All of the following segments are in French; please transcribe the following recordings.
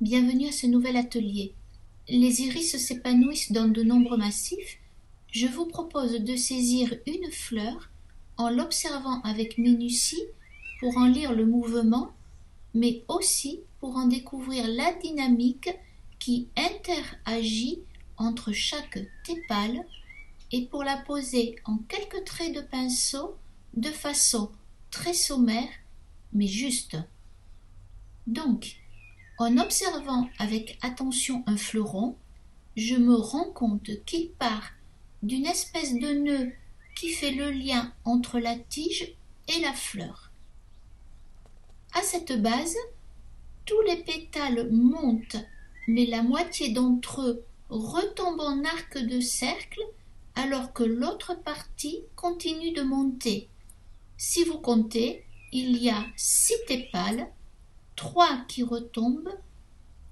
Bienvenue à ce nouvel atelier. Les iris s'épanouissent dans de nombreux massifs. Je vous propose de saisir une fleur en l'observant avec minutie pour en lire le mouvement, mais aussi pour en découvrir la dynamique qui interagit entre chaque tépale et pour la poser en quelques traits de pinceau de façon très sommaire mais juste. Donc, en observant avec attention un fleuron, je me rends compte qu'il part d'une espèce de nœud qui fait le lien entre la tige et la fleur. À cette base, tous les pétales montent, mais la moitié d'entre eux retombe en arc de cercle alors que l'autre partie continue de monter. Si vous comptez, il y a 6 tépales, 3 qui retombent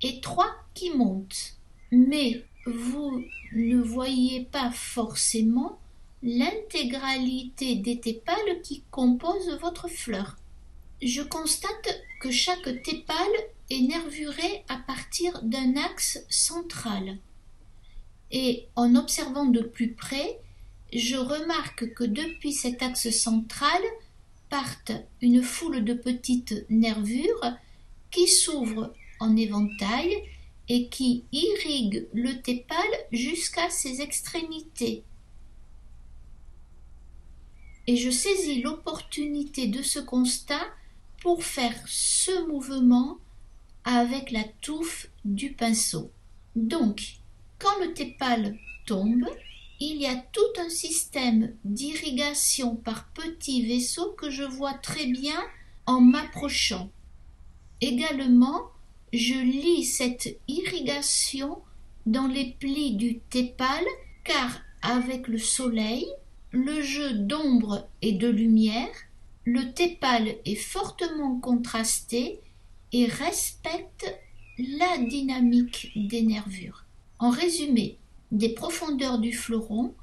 et 3 qui montent. Mais vous ne voyez pas forcément l'intégralité des tépales qui composent votre fleur. Je constate que chaque tépale est nervurée à partir d'un axe central. Et en observant de plus près, je remarque que depuis cet axe central partent une foule de petites nervures qui s'ouvrent en éventail et qui irriguent le tépale jusqu'à ses extrémités. Et je saisis l'opportunité de ce constat pour faire ce mouvement avec la touffe du pinceau. Donc, quand le tépale tombe, il y a tout un système d'irrigation par petits vaisseaux que je vois très bien en m'approchant. Également, je lis cette irrigation dans les plis du tépale car avec le soleil, le jeu d'ombre et de lumière, le tépale est fortement contrasté et respecte la dynamique des nervures. En résumé, des profondeurs du fleuron,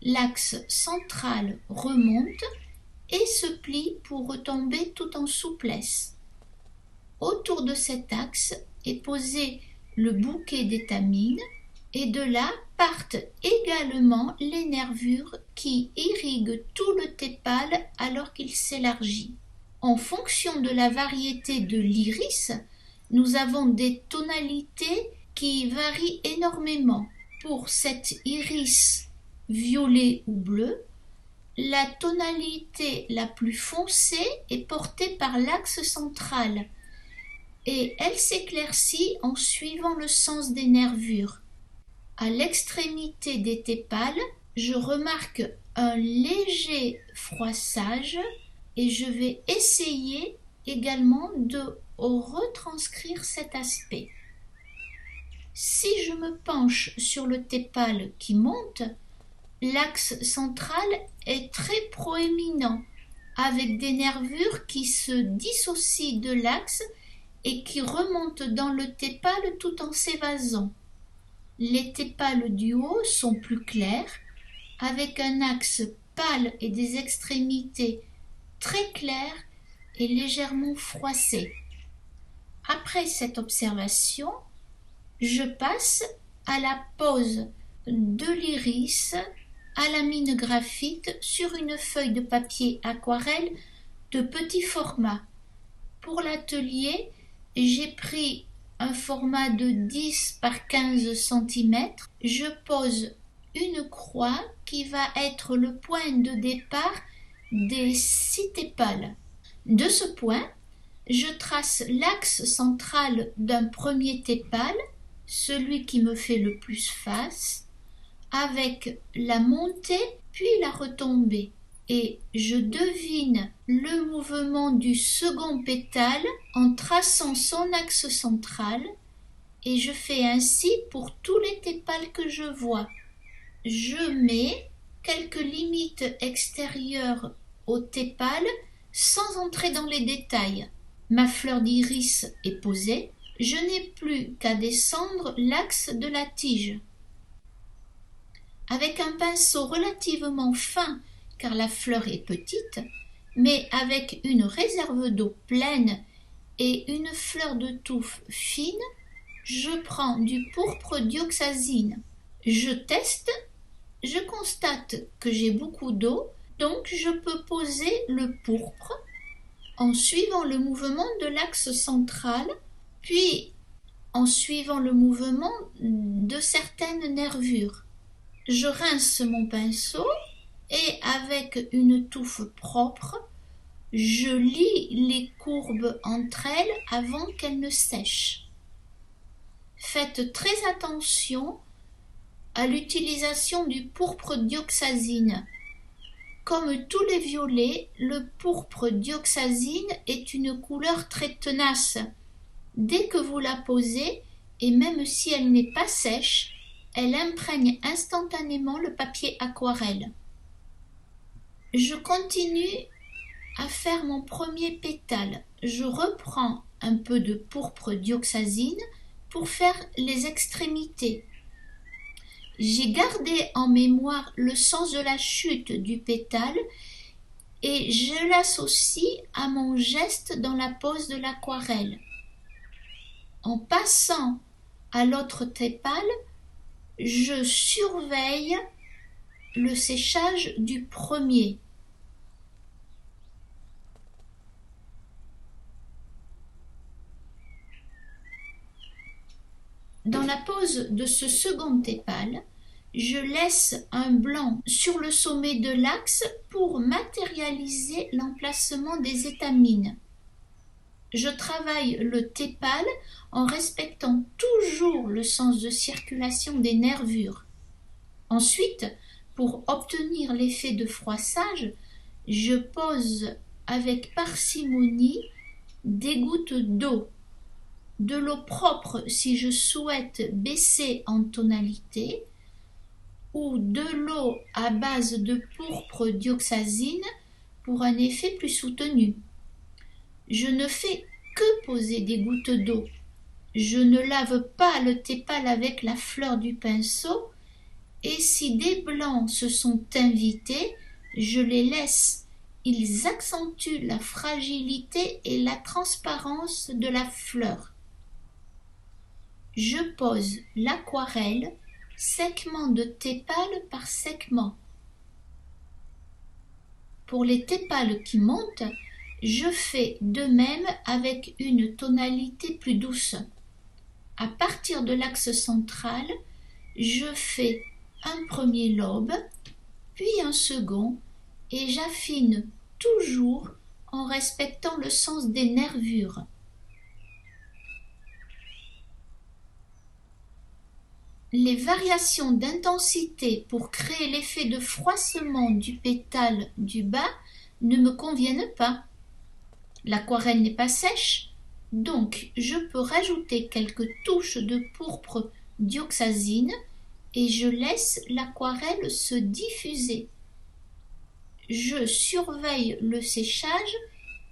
l'axe central remonte et se plie pour retomber tout en souplesse. Autour de cet axe est posé le bouquet d'étamines et de là partent également les nervures qui irriguent tout le tépale alors qu'il s'élargit. En fonction de la variété de l'iris, nous avons des tonalités qui varient énormément. Pour cet iris violet ou bleu, la tonalité la plus foncée est portée par l'axe central et elle s'éclaircit en suivant le sens des nervures. À l'extrémité des tépales, je remarque un léger froissage et je vais essayer également de retranscrire cet aspect. Si je me penche sur le tépale qui monte, l'axe central est très proéminent, avec des nervures qui se dissocient de l'axe et qui remontent dans le tépale tout en s'évasant. Les tépales du haut sont plus clairs, avec un axe pâle et des extrémités très claires et légèrement froissées. Après cette observation, je passe à la pose de l'iris à la mine graphite sur une feuille de papier aquarelle de petit format. Pour l'atelier, j'ai pris un format de 10 par 15 cm. Je pose une croix qui va être le point de départ des 6 tépales. De ce point, je trace l'axe central d'un premier tépale, celui qui me fait le plus face, avec la montée puis la retombée. Et je devine le mouvement du second pétale en traçant son axe central et je fais ainsi pour tous les tépales que je vois. Je mets quelques limites extérieures au tépale sans entrer dans les détails. Ma fleur d'iris est posée, je n'ai plus qu'à descendre l'axe de la tige. Avec un pinceau relativement fin car la fleur est petite, mais avec une réserve d'eau pleine et une fleur de touffe fine, je prends du pourpre dioxazine. Je teste, je constate que j'ai beaucoup d'eau, donc je peux poser le pourpre en suivant le mouvement de l'axe central, puis en suivant le mouvement de certaines nervures. Je rince mon pinceau et avec une touffe propre, je lis les courbes entre elles avant qu'elles ne sèchent. Faites très attention à l'utilisation du pourpre dioxazine. Comme tous les violets, le pourpre dioxazine est une couleur très tenace. Dès que vous la posez, et même si elle n'est pas sèche, elle imprègne instantanément le papier aquarelle. Je continue à faire mon premier pétale. Je reprends un peu de pourpre dioxazine pour faire les extrémités. J'ai gardé en mémoire le sens de la chute du pétale et je l'associe à mon geste dans la pose de l'aquarelle. En passant à l'autre tépale, je surveille le séchage du premier. Dans la pose de ce second tépale, je laisse un blanc sur le sommet de l'axe pour matérialiser l'emplacement des étamines. Je travaille le tépale en respectant toujours le sens de circulation des nervures. Ensuite, pour obtenir l'effet de froissage, je pose avec parcimonie des gouttes d'eau. De l'eau propre si je souhaite baisser en tonalité, ou de l'eau à base de pourpre dioxazine pour un effet plus soutenu. Je ne fais que poser des gouttes d'eau. Je ne lave pas le tépale avec la fleur du pinceau, et si des blancs se sont invités, je les laisse. Ils accentuent la fragilité et la transparence de la fleur. Je pose l'aquarelle segment de tépale par segment. Pour les tépales qui montent, je fais de même avec une tonalité plus douce. À partir de l'axe central, je fais un premier lobe, puis un second, et j'affine toujours en respectant le sens des nervures. Les variations d'intensité pour créer l'effet de froissement du pétale du bas ne me conviennent pas. L'aquarelle n'est pas sèche, donc je peux rajouter quelques touches de pourpre dioxazine et je laisse l'aquarelle se diffuser. Je surveille le séchage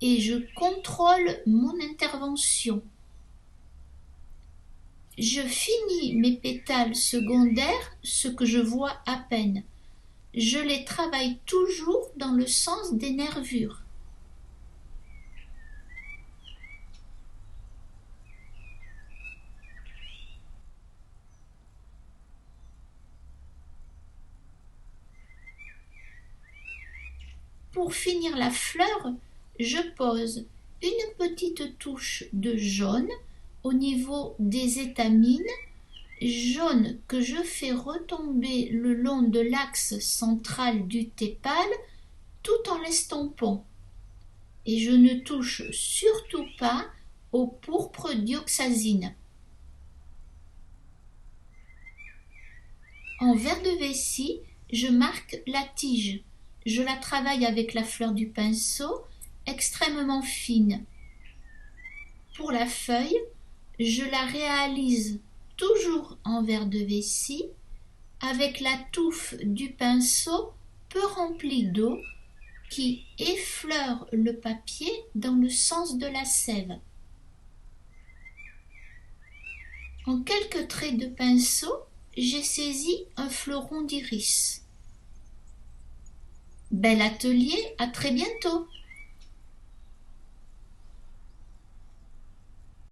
et je contrôle mon intervention. Je finis mes pétales secondaires, ce que je vois à peine. Je les travaille toujours dans le sens des nervures. Pour finir la fleur, je pose une petite touche de jaune au niveau des étamines, jaune que je fais retomber le long de l'axe central du tépale tout en l'estompant. Et je ne touche surtout pas au pourpre dioxazine. En verre de vessie, je marque la tige. Je la travaille avec la fleur du pinceau, extrêmement fine. Pour la feuille, je la réalise toujours en verre de vessie, avec la touffe du pinceau peu remplie d'eau qui effleure le papier dans le sens de la sève. En quelques traits de pinceau, j'ai saisi un fleuron d'iris. Bel atelier, à très bientôt!